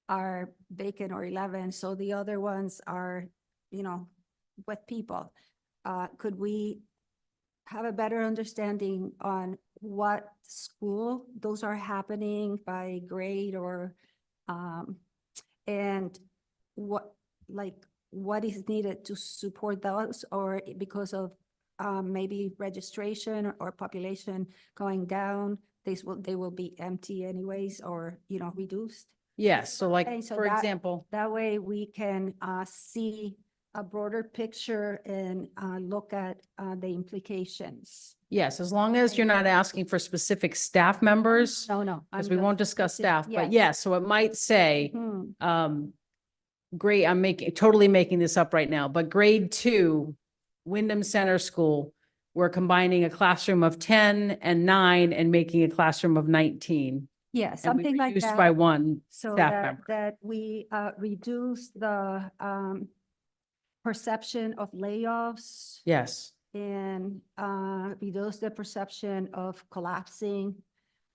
D: are vacant or 11, so the other ones are, with people. Could we have a better understanding on what school those are happening by grade or, and what is needed to support those, or because of maybe registration or population going down, they will be empty anyways, or, reduced?
B: yes, so like,
D: Okay, so
B: for
D: that-
B: example,
D: That way we can see a broader picture and look at the implications.
B: yes, as long as you're not asking for specific staff members,
D: No.
B: because
D: I'm
B: we won't
D: just
B: discuss
D: specific-
B: staff, but yes, so it might say,
D: Mhm.
B: great, I'm totally making this up right now, but grade 2, Wyndham Center School, we're combining a classroom of 10 and 9 and making a classroom of 19.
D: Yeah,
B: And we
D: something like
B: reduced by
D: that.
B: 1
D: So
B: staff
D: that,
B: member.
D: that we reduce the perception of layoffs
B: Yes,
D: and reduce the perception of collapsing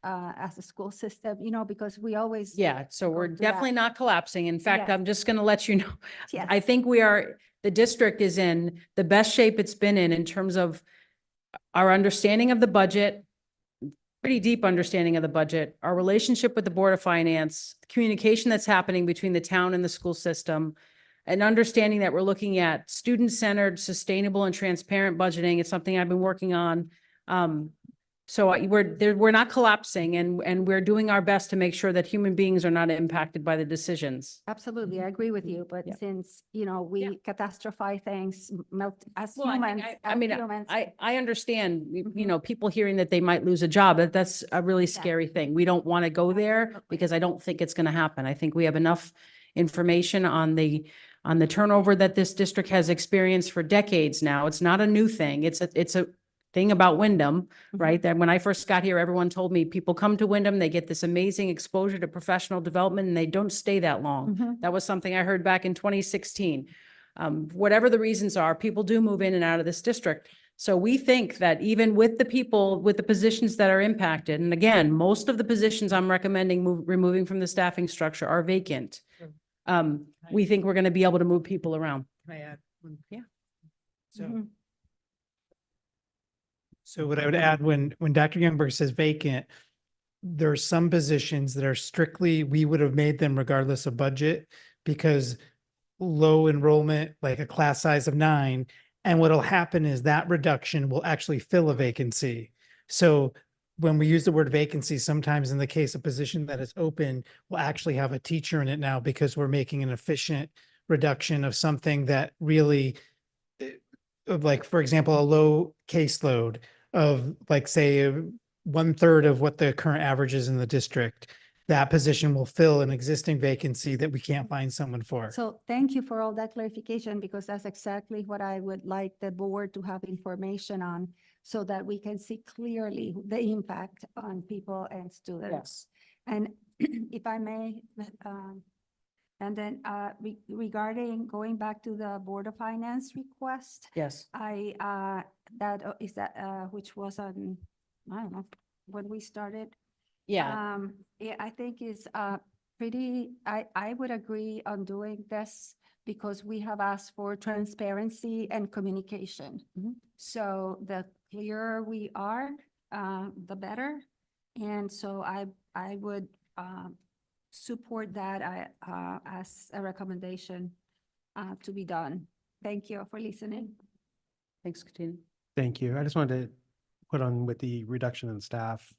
D: as a school system, because we always.
B: yeah, so
D: go
B: we're
D: through that.
B: definitely not collapsing. In fact,
D: Yes.
B: I'm just going to let you know,
D: Yes.
B: I think the district is in the best shape it's been in terms of our understanding of the budget, pretty deep understanding of the budget, our relationship with the Board of Finance, communication that's happening between the town and the school system, and understanding that we're looking at student-centered, sustainable, and transparent budgeting. It's something I've been working on. We're not collapsing, and we're doing our best to make sure that human beings are not impacted by the decisions.
D: Absolutely, I agree with you, but
B: Yeah.
D: since, we catastrophize things, as
B: Well, I think
D: humans,
B: I mean,
D: humans.
B: I understand,
D: Mhm.
B: people hearing that they might lose a job, that's a really
D: Yeah.
B: scary thing. We don't want to go there
D: Absolutely.
B: because I don't think it's going to happen. I think we have enough information on the turnover that this district has experienced for decades now. It's not a new thing. It's a thing about Wyndham, right? That when I first got here, everyone told me people come to Wyndham, they get this amazing exposure to professional development, and they don't stay that long.
D: Mhm.
B: That was something I heard back in 2016. Whatever the reasons are, people do move in and out of this district. So we think that even with the people, with the positions that are impacted, and again, most of the positions I'm recommending removing from the staffing structure are vacant. We think we're going to be able to move people around.
G: Can I add one?
B: Yeah.
G: So,
D: Mhm.
G: so what I would add when Dr. Youngberg says vacant, there are some positions that are strictly, we would have made them regardless of budget because low enrollment, like a class size of 9. And what'll happen is that reduction will actually fill a vacancy. So when we use the word vacancy, sometimes in the case of position that is open, we'll actually have a teacher in it now because we're making an efficient reduction of something that really, of like, for example, a low caseload of like, say, 1/3 of what the current average is in the district. That position will fill an existing vacancy that we can't find someone for.
D: So thank you for all that clarification, because that's exactly what I would like the board to have information on, so that we can see clearly the impact on people and students. And if I may, and then regarding going back to the Board of Finance request,
B: Yes.
D: which was on, I don't know, when we started.
B: Yeah.
D: Yeah, I think it's I would agree on doing this because we have asked for transparency and communication.
B: Mhm.
D: So the clearer we are, the better. And so I would support that as a recommendation to be done. Thank you for listening.
B: Thanks, Katina.
A: Thank you. I just wanted to put on with the reduction in staff.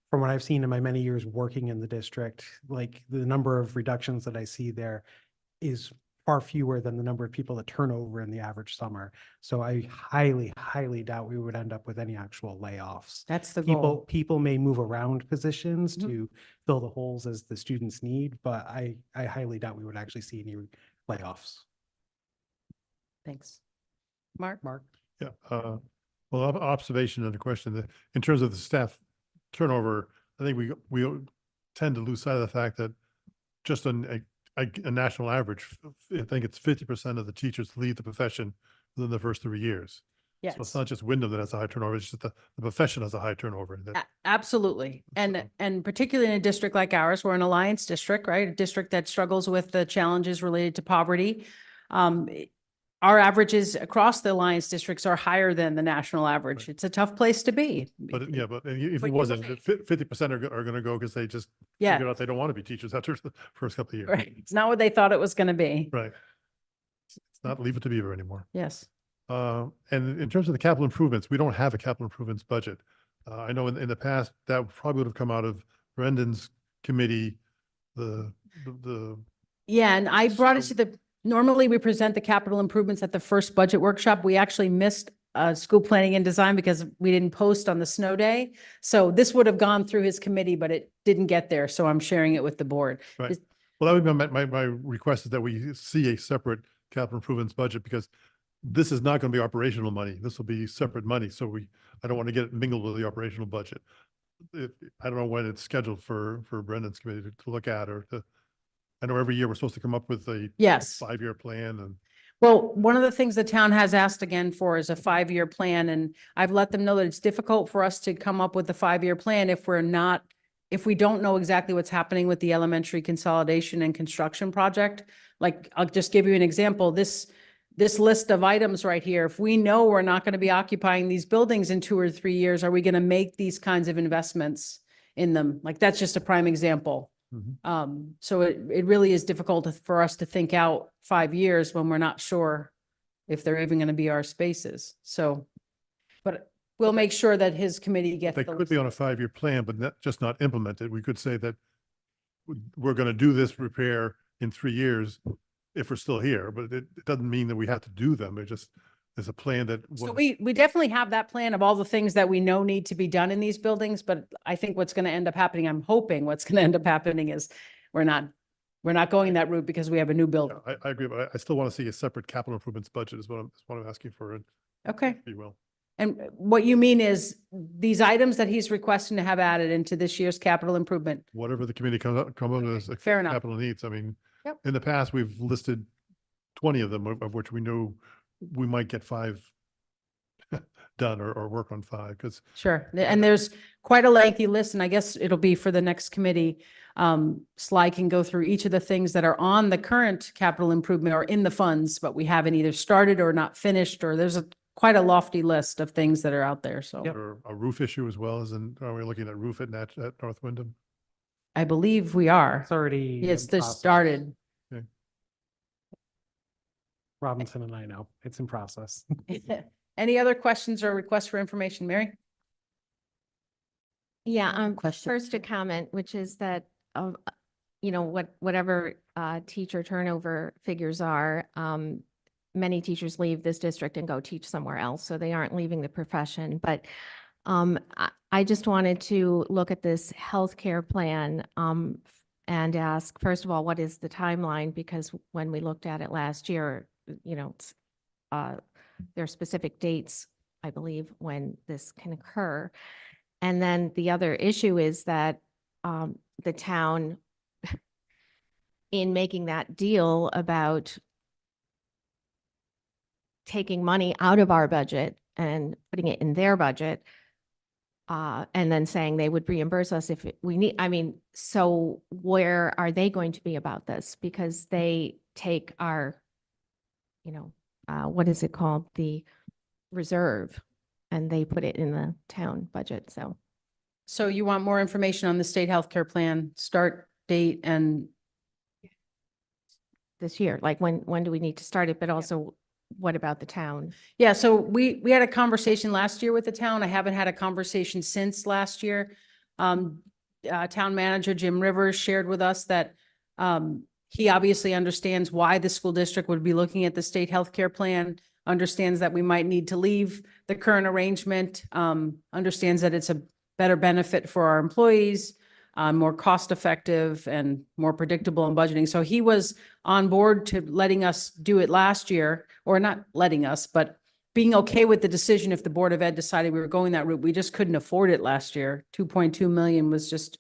A: From what I've seen in my many years working in the district, like the number of reductions that I see there is far fewer than the number of people that turn over in the average summer. So I highly, highly doubt we would end up with any actual layoffs.
B: That's the
A: People,
B: goal.
A: people may move around positions
B: Mhm.
A: to fill the holes as the students need, but I highly doubt we would actually see any layoffs.
B: Thanks. Mark?
A: Mark?
E: Yeah, well, observation and a question that in terms of the staff turnover, I think we tend to lose sight of the fact that just on a national average, I think it's 50% of the teachers leave the profession within the first 3 years. So it's
B: Yes.
E: not just Wyndham that has a high turnover, it's just the profession has a high turnover. That,
B: Absolutely.
E: So-
B: And particularly in a district like ours, we're an alliance district, right? A district that struggles with the challenges related to poverty. Our averages across the alliance districts are higher than the national average.
E: Right.
B: It's a tough place to be.
E: but yeah, but if
B: But
E: it
B: you're
E: wasn't,
B: right.
E: 50% are going to go because they just
B: Yeah,
E: figured out they don't want to be teachers after the first couple of years.
B: right. It's not what they thought it was going to be.
E: Right. It's not Leave It to Beaver anymore.
B: Yes.
E: And in terms of the capital improvements, we don't have a capital improvements budget. I know in the past, that probably would have come out of Brendan's committee, the
B: Yeah, and I brought it
E: So-
B: to normally we present the capital improvements at the first budget workshop. We actually missed school planning and design because we didn't post on the snow day. So this would have gone through his committee, but it didn't get there. So I'm sharing it with the board.
E: Right.
B: Is-
E: Well, that would be my request is that we see a separate capital improvements budget because this is not going to be operational money. This will be separate money. So I don't want to get it mingled with the operational budget. I don't know when it's scheduled for Brendan's committee to look at I know every year we're supposed to come up with a
B: Yes.
E: 5-year plan and
B: Well, one of the things the town has asked again for is a 5-year plan, and I've let them know that it's difficult for us to come up with a 5-year plan if we don't know exactly what's happening with the elementary consolidation and construction project. Like, I'll just give you an example. This list of items right here, if we know we're not going to be occupying these buildings in 2 or 3 years, are we going to make these kinds of investments in them? Like, that's just a prime example. So it really is difficult for us to think out 5 years when we're not sure if they're even going to be our spaces. So, but we'll make sure that his committee gets.
E: they
B: the
E: could be
B: list.
E: on a 5-year plan, but just not implemented. We could say that we're going to do this repair in 3 years if we're still here, but it doesn't mean that we have to do them. It just is a plan that.
B: So we definitely have that plan of all the things that we know need to be done in these buildings, but I think what's going to end up happening, I'm hoping what's going to end up happening is we're not going that route because we have a new
E: Yeah,
B: building.
E: I agree, but I still want to see a separate capital improvements budget is what I'm asking for, if
B: Okay.
E: you will.
B: And what you mean is these items that he's requesting to have added into this year's capital improvement.
E: Whatever the committee come up as a
B: Fair enough.
E: capital needs. I mean,
B: Yep.
E: in the past, we've listed 20 of them, of which we know we might get 5 done or work on 5 because
B: Sure. And there's quite a lengthy list, and I guess it'll be for the next committee. Sly can go through each of the things that are on the current capital improvement or in the funds, but we haven't either started or not finished, or there's quite a lofty list of things that are out there. So
E: or a roof issue as well as are we looking at roof at North Wyndham?
B: I believe we are.
A: It's already.
B: It's
A: in
B: the
A: process.
B: started.
A: Robinson and I know it's in process.
B: Any other questions or requests for information, Mary?
F: Yeah,
C: Question.
F: first a comment, which is that, whatever teacher turnover figures are, many teachers leave this district and go teach somewhere else, so they aren't leaving the profession. But I just wanted to look at this healthcare plan and ask, first of all, what is the timeline? Because when we looked at it last year, there are specific dates, I believe, when this can occur. And then the other issue is that the town, in making that deal about taking money out of our budget and putting it in their budget, and then saying they would reimburse us if we need, so where are they going to be about this? Because they take our, what is it called? The reserve, and they put it in the town budget, so.
B: So you want more information on the state healthcare plan, start date, and
F: This year, like when do we need to start it? But also, what about the town?
B: yeah, so we had a conversation last year with the town. I haven't had a conversation since last year. Town manager Jim Rivers shared with us that He obviously understands why the school district would be looking at the state healthcare plan, understands that we might need to leave the current arrangement, understands that it's a better benefit for our employees, more cost effective and more predictable in budgeting. So he was on board to letting us do it last year, or not letting us, but being okay with the decision if the Board of Ed decided we were going that route. We just couldn't afford it last year. 2.2 million was just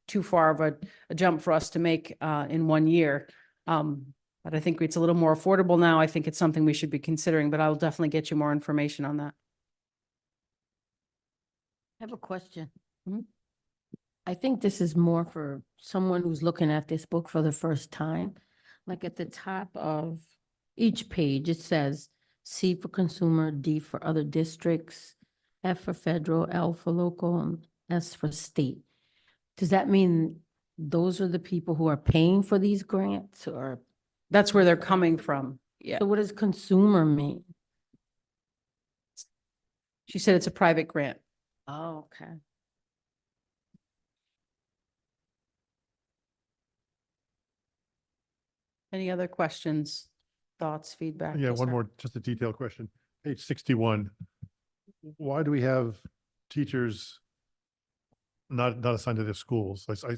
B: too far of a jump for us to make in 1 year. But I think it's a little more affordable now. I think it's something we should be considering, but I'll definitely get you more information on that.
C: I have a question.
B: Mhm.
C: I think this is more for someone who's looking at this book for the first time. Like at the top of each page, it says C for consumer, D for other districts, F for federal, L for local, and S for state. Does that mean those are the people who are paying for these grants, or?
B: That's where they're coming from. Yeah.
C: So what does consumer mean?
B: She said it's a private grant.
C: Oh, okay.
B: Any other questions, thoughts, feedback?
E: Yeah,
B: Yes,
E: one
B: sir.
E: more, just a detailed question. Page 61. Why do we have teachers not assigned to their schools? I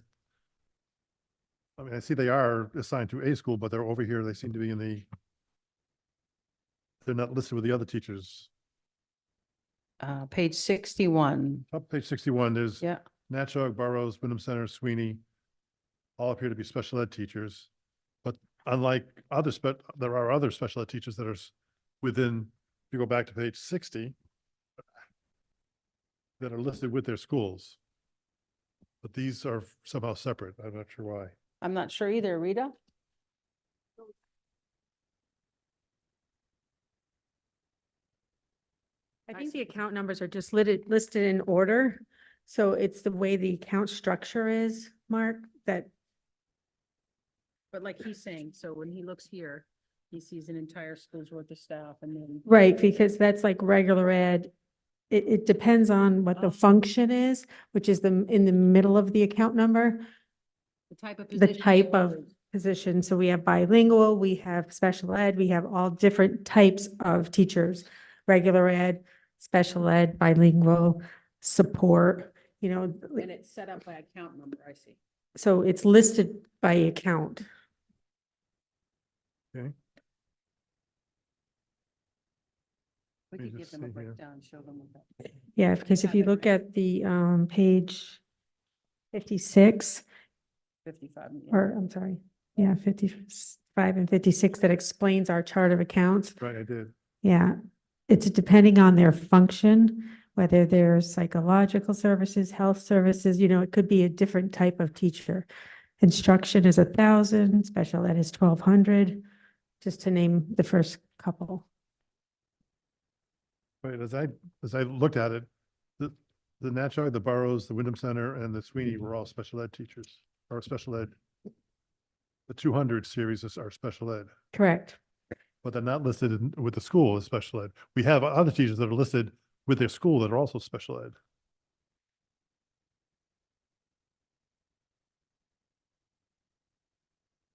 E: mean, I see they are assigned to a school, but they're over here, they seem to be they're not listed with the other teachers.
B: Page 61.
E: Up page 61, there's
B: Yeah.
E: Natchog, Burroughs, Wyndham Center, Sweeney, all appear to be special ed teachers. But unlike there are other special ed teachers that are within, if you go back to page 60, that are listed with their schools. But these are somehow separate. I'm not sure why.
B: I'm not sure either. Rita?
K: I think the account numbers are just listed in order. So it's the way the account structure is, Mark, that,
B: But like he's saying, so when he looks here, he sees an entire school's worth of staff and then.
K: right, because that's like regular ed. It depends on what the function is, which is in the middle of the account number,
B: The type of
K: the
B: position.
K: type of position. So we have bilingual, we have special ed, we have all different types of teachers, regular ed, special ed, bilingual, support,
B: And it's set up by account number, I see.
K: so it's listed by account.
E: Okay.
B: We
E: Let me
B: could give
E: just
B: them a
E: see here.
B: breakdown, show them what that.
K: Yeah, because if you look at the page 56,
B: 55. yeah.
K: or I'm sorry, yeah, 55 and 56, that explains our chart of accounts.
E: Right, I did.
K: Yeah, it's depending on their function, whether they're psychological services, health services, it could be a different type of teacher. Instruction is 1,000, special ed is 1,200, just to name the first couple.
E: Right, as I looked at it, the Natchog, the Burroughs, the Wyndham Center, and the Sweeney were all special ed teachers, or special ed. The 200 series are special ed,
K: Correct.
E: but they're not listed with the school as special ed. We have other teachers that are listed with their school that are also special ed.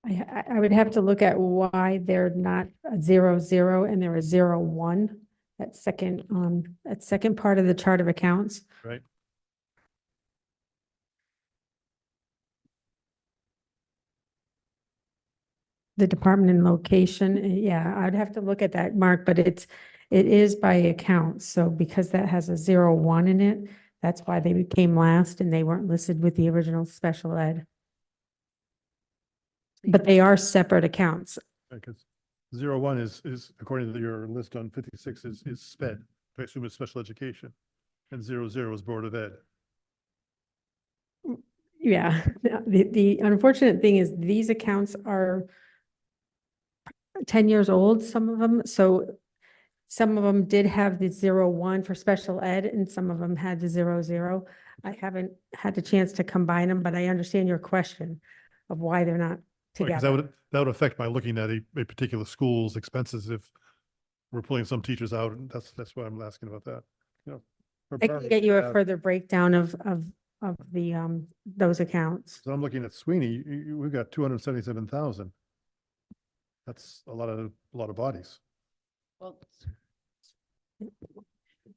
K: I would have to look at why they're not a 0, and they're a 1. That second part of the chart of accounts.
E: Right.
K: The department and location, yeah, I'd have to look at that, Mark, but it is by account. So because that has a 0, in it, that's why they came last and they weren't listed with the original special ed. But they are separate accounts.
E: Because 01 is according to your list on 56 is sped. I assume it's special education. And 00 is Board of Ed.
K: Yeah, the unfortunate thing is these accounts are 10 years old, some of them. So some of them did have the 01 for special ed and some of them had the 00. I haven't had the chance to combine them, but I understand your question of why they're not
E: Because
K: together.
E: that would affect by looking at a particular school's expenses if we're pulling some teachers out. And that's why I'm asking about that.
K: I can get you a further breakdown of those accounts.
E: So I'm looking at Sweeney, we've got 277,000. That's a lot of bodies.
B: Well,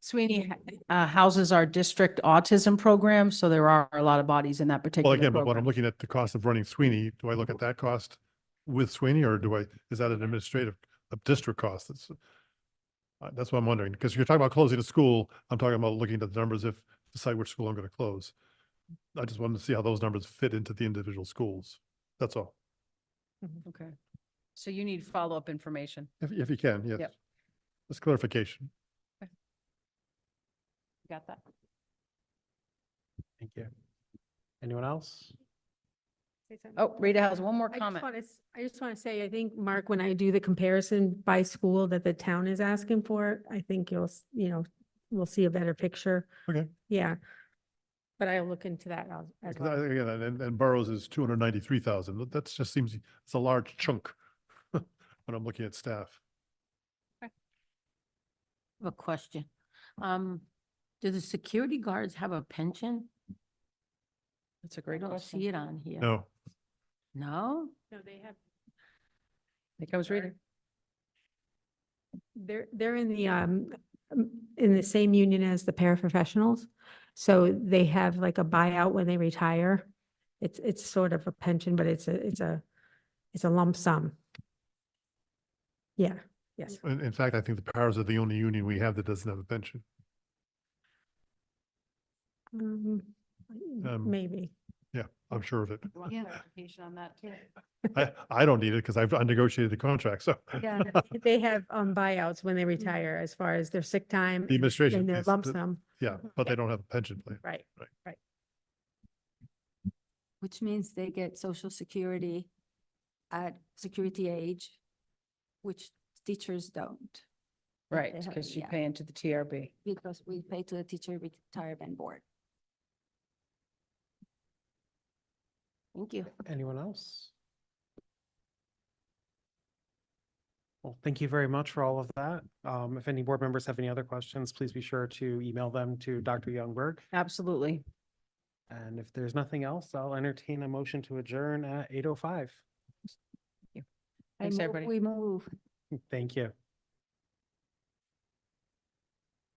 B: Sweeney houses our district autism program, so there are a lot of bodies in that
E: Well,
B: particular
E: again, but when I'm
B: program.
E: looking at the cost of running Sweeney, do I look at that cost with Sweeney or is that an administrative, a district cost? That's what I'm wondering, because you're talking about closing a school. I'm talking about looking at the numbers if decide which school I'm going to close. I just wanted to see how those numbers fit into the individual schools. That's all.
B: Okay. So you need follow-up information.
E: If you can, yes.
B: Yep.
E: Just clarification.
B: Got that?
A: Thank you. Anyone else?
B: Oh, Rita has one more
K: I just
B: comment.
K: want to, I just want to say, I think, Mark, when I do the comparison by school that the town is asking for, I think we'll see a better picture.
E: Okay.
K: Yeah. But I'll look into that as
E: Because
K: well.
E: again, and Burroughs is 293,000. That just seems, it's a large chunk when I'm looking at staff.
C: I have a question. Do the security guards have a pension?
B: That's a
C: I
B: great
C: don't
B: question.
C: see it on here.
E: No,
C: No?
K: No, they have,
B: Here comes Rita.
K: they're in the same union as the paraprofessionals. So they have like a buyout when they retire. It's sort of a pension, but it's a lump sum. Yeah, yes.
E: in fact, I think the powers are the only union we have that doesn't have a pension.
K: Um, Maybe.
E: Yeah, I'm sure of it.
B: You want
D: Yeah.
B: clarification on that too?
E: I don't need it because I've negotiated the contract, so.
K: Yeah, they have buyouts when they retire as far as their sick time.
E: The administration
K: And their
E: is
K: lump
E: the-
K: sum,
E: Yeah, but they don't have a pension plan.
K: right.
D: Which means they get social security at security age, which teachers don't. They
B: Right,
D: have-
B: because you
D: yeah,
B: pay into the TRB.
D: Because we pay to the teacher retirement board.
C: Thank you.
A: Anyone else? Well, thank you very much for all of that. If any board members have any other questions, please be sure to email them to Dr. Youngberg.
B: Absolutely.
A: And if there's nothing else, I'll entertain a motion to adjourn at 8:05.
B: Thanks, everybody.
D: We move.
A: Thank you.